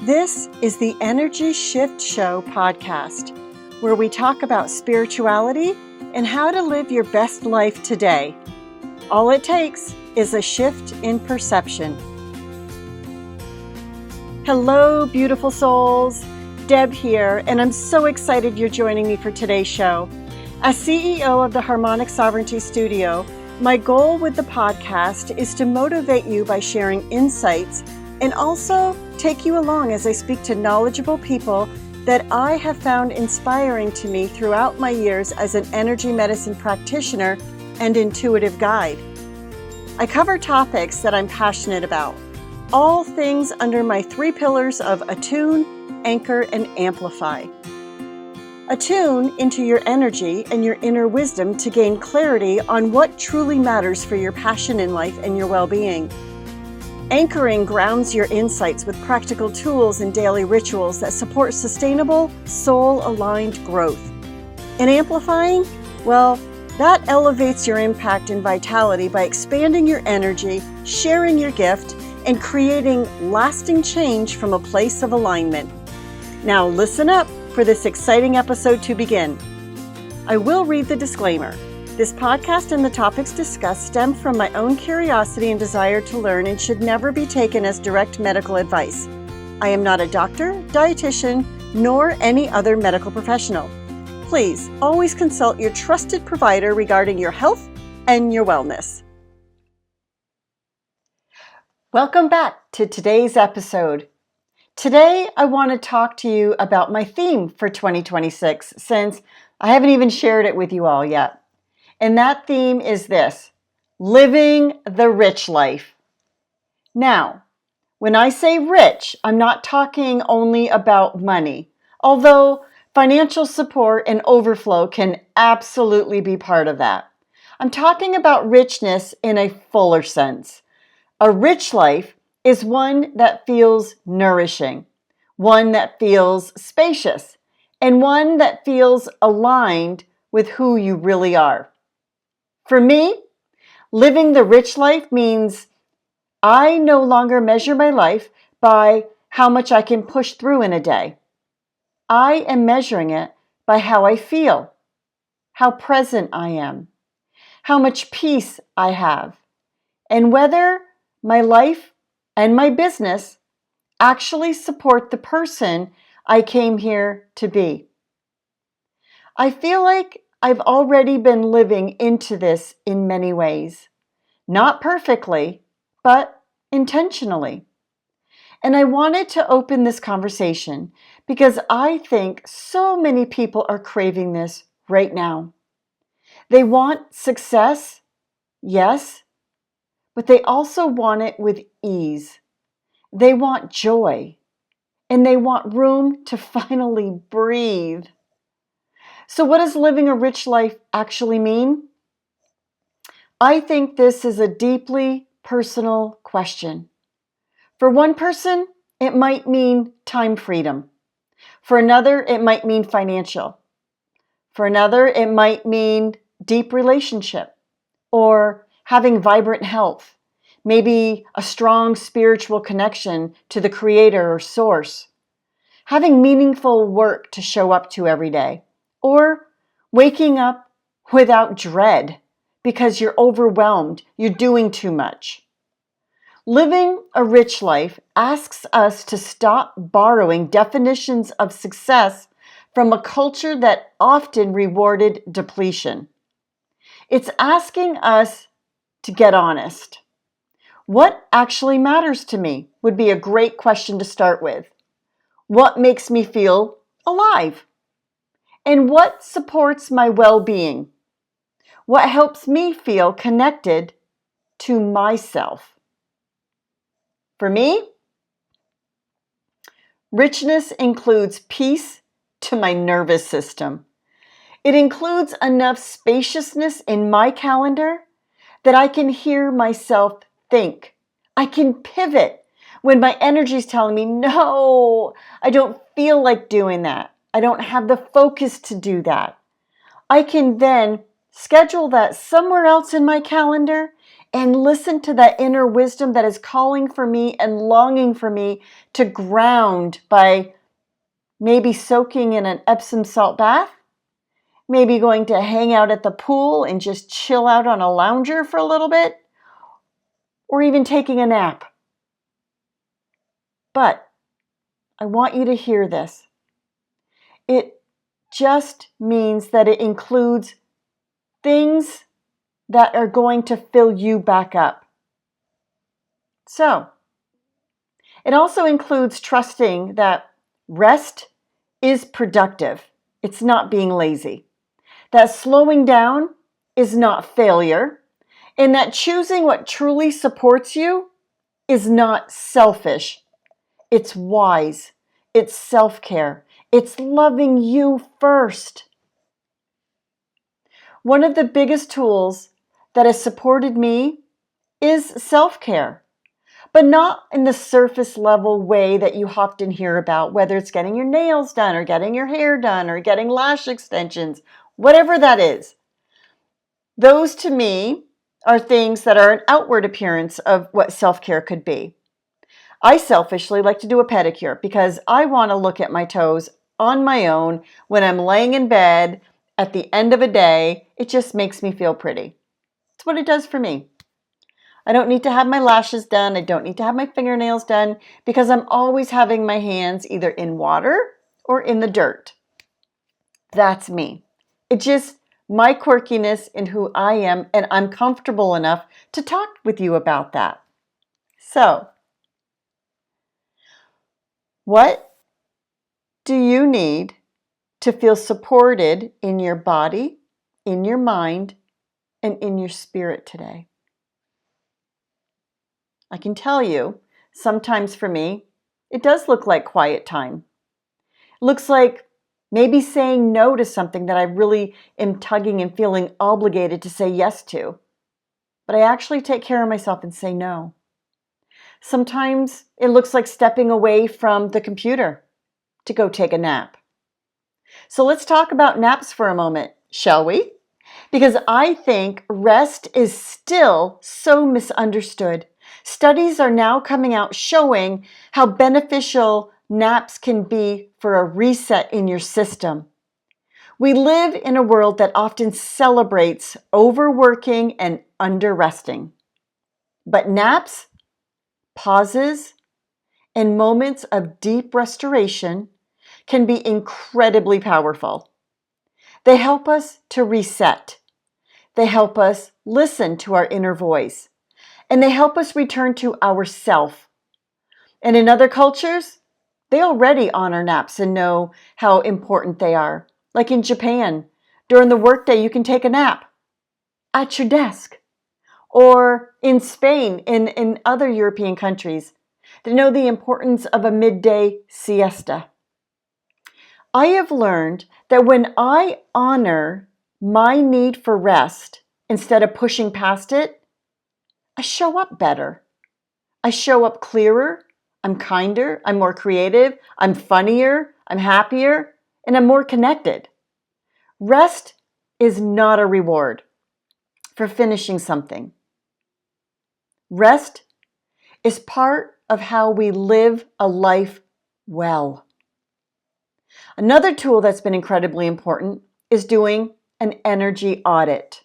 This is the Energy Shift Show podcast, where we talk about spirituality and how to live your best life today. All it takes is a shift in perception. Hello, beautiful souls. Deb here, and I'm so excited you're joining me for today's show. As CEO of the Harmonic Sovereignty Studio, my goal with the podcast is to motivate you by sharing insights and also take you along as I speak to knowledgeable people that I have found inspiring to me throughout my years as an energy medicine practitioner and intuitive guide. I cover topics that I'm passionate about, all things under my 3 pillars of attune, anchor, and amplify. Attune into your energy and your inner wisdom to gain clarity on what truly matters for your passion in life and your well-being. Anchoring grounds your insights with practical tools and daily rituals that support sustainable, soul-aligned growth. And amplifying, well, that elevates your impact and vitality by expanding your energy, sharing your gift, and creating lasting change from a place of alignment. Now listen up for this exciting episode to begin. I will read the disclaimer. This podcast and the topics discussed stem from my own curiosity and desire to learn and should never be taken as direct medical advice. I am not a doctor, dietitian, nor any other medical professional. Please always consult your trusted provider regarding your health and your wellness. Welcome back to today's episode. Today, I want to talk to you about my theme for 2026, since I haven't even shared it with you all yet. And that theme is this: living the rich life. Now, when I say rich, I'm not talking only about money, although financial support and overflow can absolutely be part of that. I'm talking about richness in a fuller sense. A rich life is one that feels nourishing, one that feels spacious, and one that feels aligned with who you really are. For me, living the rich life means I no longer measure my life by how much I can push through in a day. I am measuring it by how I feel, how present I am, how much peace I have, and whether my life and my business actually support the person I came here to be. I feel like I've already been living into this in many ways. Not perfectly, but intentionally. And I wanted to open this conversation because I think so many people are craving this right now. They want success, yes, but they also want it with ease. They want joy, and they want room to finally breathe. So what does living a rich life actually mean? I think this is a deeply personal question. For one person, it might mean time freedom. For another, it might mean financial. For another, it might mean deep relationship or having vibrant health, maybe a strong spiritual connection to the creator or source, having meaningful work to show up to every day, or waking up without dread because you're overwhelmed, you're doing too much. Living a rich life asks us to stop borrowing definitions of success from a culture that often rewarded depletion. It's asking us to get honest. What actually matters to me would be a great question to start with. What makes me feel alive? And what supports my well-being? What helps me feel connected to myself? For me, richness includes peace to my nervous system. It includes enough spaciousness in my calendar that I can hear myself think. I can pivot when my energy is telling me, no, I don't feel like doing that. I don't have the focus to do that. I can then schedule that somewhere else in my calendar and listen to that inner wisdom that is calling for me and longing for me to ground by maybe soaking in an Epsom salt bath, maybe going to hang out at the pool and just chill out on a lounger for a little bit, or even taking a nap. But I want you to hear this. It just means that it includes things that are going to fill you back up. So, it also includes trusting that rest is productive. It's not being lazy. That slowing down is not failure. And that choosing what truly supports you is not selfish. It's wise. It's self-care. It's loving you first. One of the biggest tools that has supported me is self-care, but not in the surface level way that you often hear about, whether it's getting your nails done or getting your hair done or getting lash extensions, whatever that is. Those to me are things that are an outward appearance of what self-care could be. I selfishly like to do a pedicure because I want to look at my toes on my own when I'm laying in bed at the end of a day. It just makes me feel pretty. It's what it does for me. I don't need to have my lashes done. I don't need to have my fingernails done because I'm always having my hands either in water or in the dirt. That's me. It's just my quirkiness in who I am, and I'm comfortable enough to talk with you about that. So, what do you need to feel supported in your body, in your mind, and in your spirit today? I can tell you, sometimes for me, it does look like quiet time. It looks like maybe saying no to something that I really am tugging and feeling obligated to say yes to. But I actually take care of myself and say no. Sometimes it looks like stepping away from the computer to go take a nap. So let's talk about naps for a moment, shall we? Because I think rest is still so misunderstood. Studies are now coming out showing how beneficial naps can be for a reset in your system. We live in a world that often celebrates overworking and underresting. But naps, pauses, and moments of deep restoration can be incredibly powerful. They help us to reset. They help us listen to our inner voice. And they help us return to ourself. And in other cultures, they already honor naps and know how important they are. Like in Japan, during the workday, you can take a nap at your desk. Or in Spain, in other European countries, they know the importance of a midday siesta. I have learned that when I honor my need for rest instead of pushing past it, I show up better. I show up clearer, I'm kinder, I'm more creative, I'm funnier, I'm happier, and I'm more connected. Rest is not a reward for finishing something. Rest is part of how we live a life well. Another tool that's been incredibly important is doing an energy audit.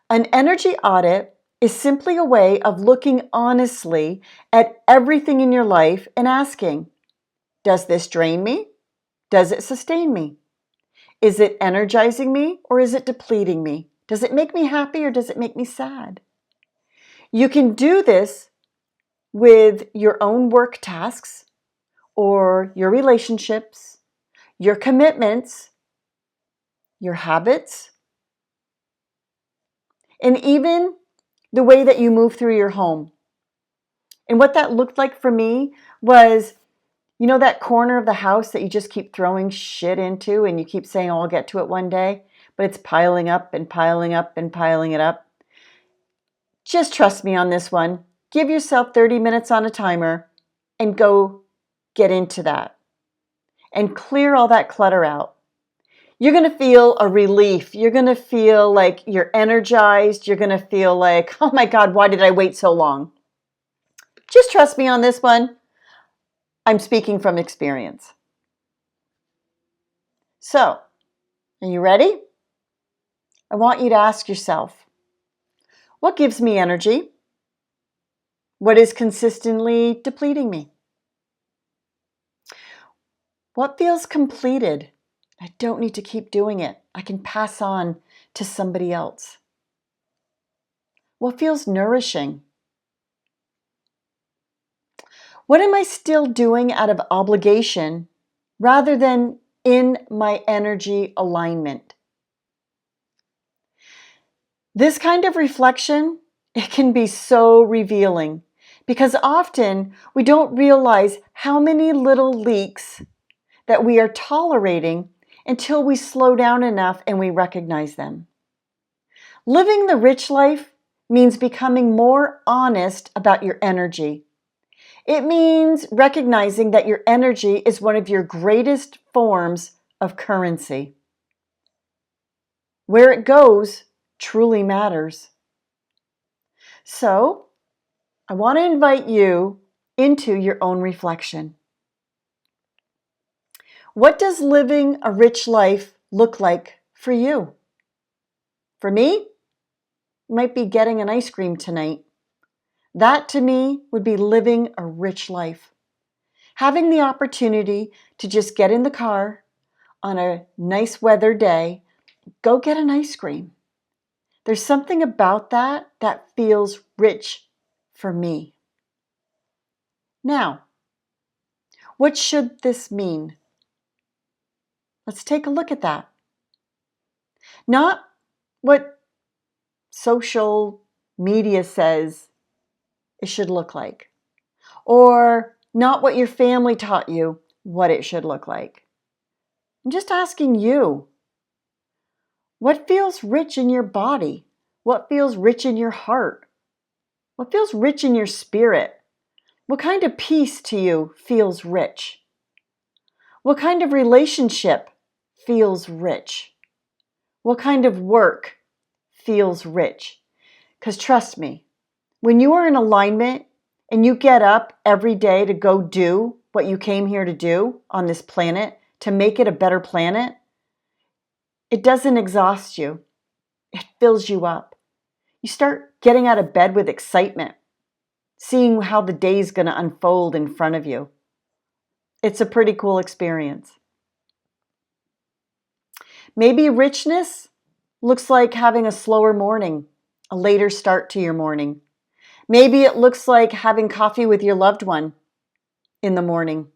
An energy audit is simply a way of looking honestly at everything in your life and asking, does this drain me? Does it sustain me? Is it energizing me or is it depleting me? Does it make me happy or does it make me sad? You can do this with your own work tasks or your relationships, your commitments, your habits, and even the way that you move through your home. And what that looked like for me was, you know, that corner of the house that you just keep throwing shit into and you keep saying, oh, I'll get to it one day, but it's piling up and piling up and piling it up. Just trust me on this one. Give yourself 30 minutes on a timer and go get into that and clear all that clutter out. you're going to feel a relief. You're going to feel like you're energized. You're going to feel like, oh my God, why did I wait so long? Just trust me on this one. I'm speaking from experience. So, are you ready? I want you to ask yourself, what gives me energy? What is consistently depleting me? What feels completed? I don't need to keep doing it. I can pass on to somebody else. What feels nourishing? What am I still doing out of obligation rather than in my energy alignment? This kind of reflection, it can be so revealing because often we don't realize how many little leaks that we are tolerating until we slow down enough and we recognize them. Living the rich life means becoming more honest about your energy. It means recognizing that your energy is one of your greatest forms of currency. Where it goes truly matters. So, I want to invite you into your own reflection. What does living a rich life look like for you? For me, it might be getting an ice cream tonight. That to me would be living a rich life. Having the opportunity to just get in the car on a nice weather day, go get an ice cream. There's something about that that feels rich for me. Now, what should this mean? Let's take a look at that. Not what social media says it should look like, or not what your family taught you what it should look like. I'm just asking you, what feels rich in your body? What feels rich in your heart? What feels rich in your spirit? What kind of peace to you feels rich? What kind of relationship feels rich? What kind of work feels rich? Because trust me, when you are in alignment and you get up every day to go do what you came here to do on this planet, to make it a better planet, it doesn't exhaust you. It fills you up. You start getting out of bed with excitement, seeing how the day's going to unfold in front of you. It's a pretty cool experience. Maybe richness looks like having a slower morning, a later start to your morning. Maybe it looks like having coffee with your loved one in the morning.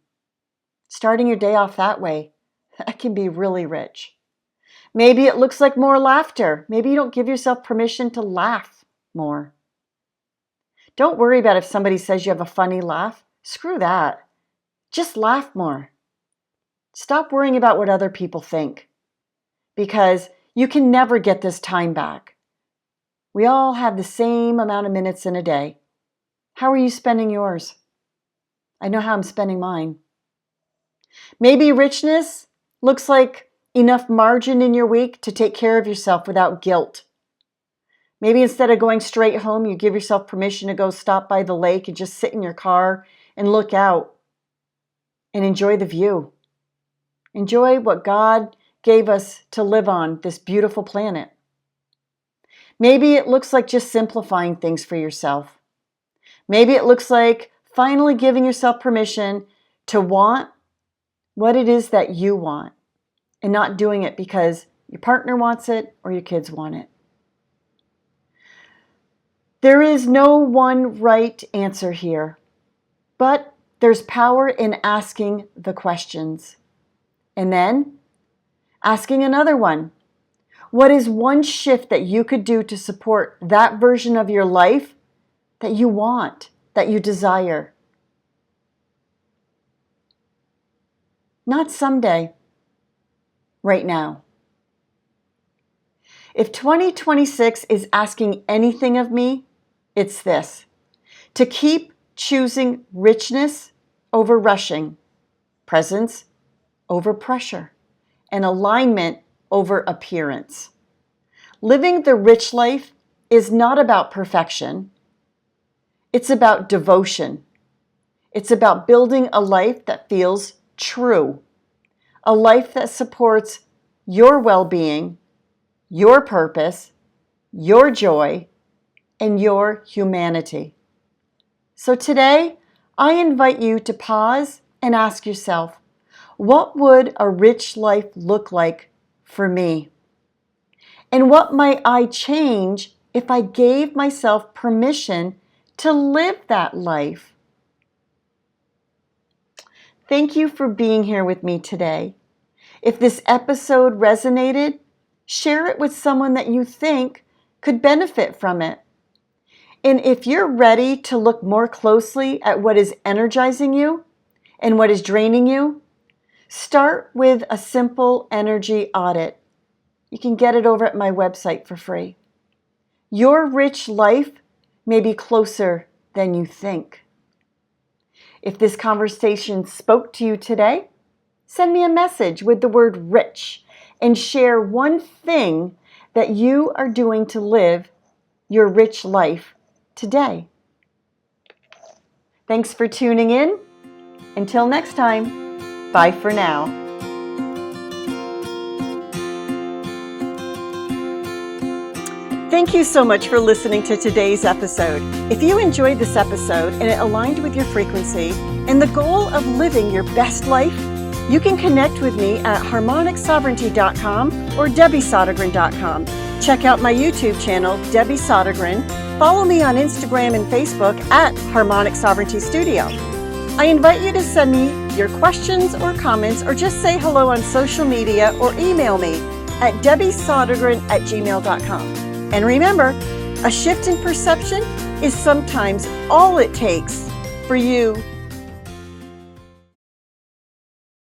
Starting your day off that way, that can be really rich. Maybe it looks like more laughter. Maybe you don't give yourself permission to laugh more. Don't worry about if somebody says you have a funny laugh. Screw that. Just laugh more. Stop worrying about what other people think, because you can never get this time back. We all have the same amount of minutes in a day. How are you spending yours? I know how I'm spending mine. Maybe richness looks like enough margin in your week to take care of yourself without guilt. Maybe instead of going straight home, you give yourself permission to go stop by the lake and just sit in your car and look out and enjoy the view. Enjoy what God gave us to live on this beautiful planet. Maybe it looks like just simplifying things for yourself. Maybe it looks like finally giving yourself permission to want what it is that you want and not doing it because your partner wants it or your kids want it. There is no one right answer here, but there's power in asking the questions. And then asking another one. What is one shift that you could do to support that version of your life that you want, that you desire? Not someday, right now. If 2026 is asking anything of me, it's this: to keep choosing richness over rushing, presence over pressure, and alignment over appearance. Living the rich life is not about perfection. It's about devotion. It's about building a life that feels true, a life that supports your well-being, your purpose, your joy, and your humanity. So today, I invite you to pause and ask yourself, what would a rich life look like for me? And what might I change if I gave myself permission to live that life? Thank you for being here with me today. If this episode resonated, share it with someone that you think could benefit from it. And if you're ready to look more closely at what is energizing you and what is draining you, start with a simple energy audit. You can get it over at my website for free. Your rich life may be closer than you think. If this conversation spoke to you today, send me a message with the word rich and share one thing that you are doing to live your rich life today. Thanks for tuning in. Until next time, bye for now. Thank you so much for listening to today's episode. If you enjoyed this episode and it aligned with your frequency and the goal of living your best life, you can connect with me at harmonicsovereignty.com or debbiesottegren.com. Check out my YouTube channel, Debbie Sottogren. Follow me on Instagram and Facebook at Harmonic Sovereignty Studio. I invite you to send me your questions or comments or just say hello on social media or email me at debbiesottegren@gmail.com. And remember, a shift in perception is sometimes all it takes for you